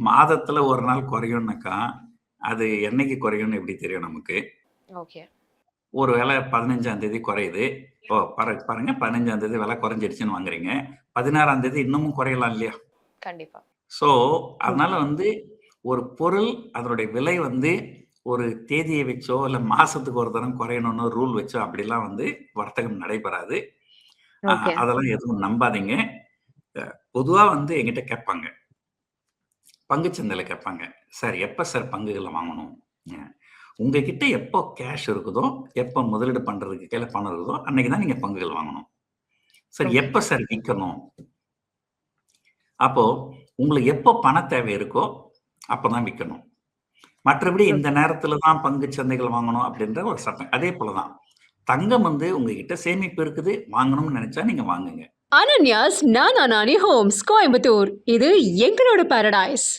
மாதத்துல 1 நாள் குறையும்னாக்கா, அது என்னைக்கு குறையும்னு எப்படி தெரியும் நமக்கு? ஓகே. ஒரு வேளை 15ஆம் தேதி குறையுது. பாருங்க 15ஆம் தேதி விலை குறைஞ்சிடுச்சுன்னு வாங்குறீங்க. 16ஆம் தேதி இன்னமும் குறையலாம் இல்லையா? கண்டிப்பா. ஸோ, அதனால வந்து ஒரு பொருள் அதனுடைய விலை வந்து ஒரு தேதிய வச்சோ, இல்ல மாசத்துக்கு ஒரு தரம் குறையணும்னு ரூல் வச்சோ அப்படிலாம் வந்து வர்த்தகம் நடைபெறாது. ஓகே. அதெல்லாம் எதுவும் நம்பாதீங்க. அ பொதுவா வந்து என்கிட்ட கேட்பாங்க. பங்குச்சந்தையில கேட்பாங்க. "சார் எப்ப சார் பங்குகள வாங்கணும்?" அ உங்ககிட்ட எப்போ கேஷ் இருக்குதோ, எப்போ முதலீடு பண்றதுக்கு கையில பணம் இருக்குதோ, அன்னைக்கு தான் நீங்க பங்குகள் வாங்கணும். "Sir okay. எப்ப சார் விக்கணும்?" அப்போ உங்களுக்கு எப்போ பண தேவை இருக்கோ, அப்பதான் விக்கணும். மற்றபடி இந்த ஓகே. நேரத்தில தான் பங்குச் சந்தைகள் வாங்கணும் அப்படின்ற ஒரு சட்டம். அதே போல தான். தங்கம் வந்து உங்ககிட்ட சேமிப்பு இருக்குது, வாங்கணும்னு நெனைச்சா நீங்க வாங்குங்க. அனன்யாஸ் நானா நானி ஹோம்ஸ் கோயம்புத்தூர். இது எங்களோட பாரடைஸ்.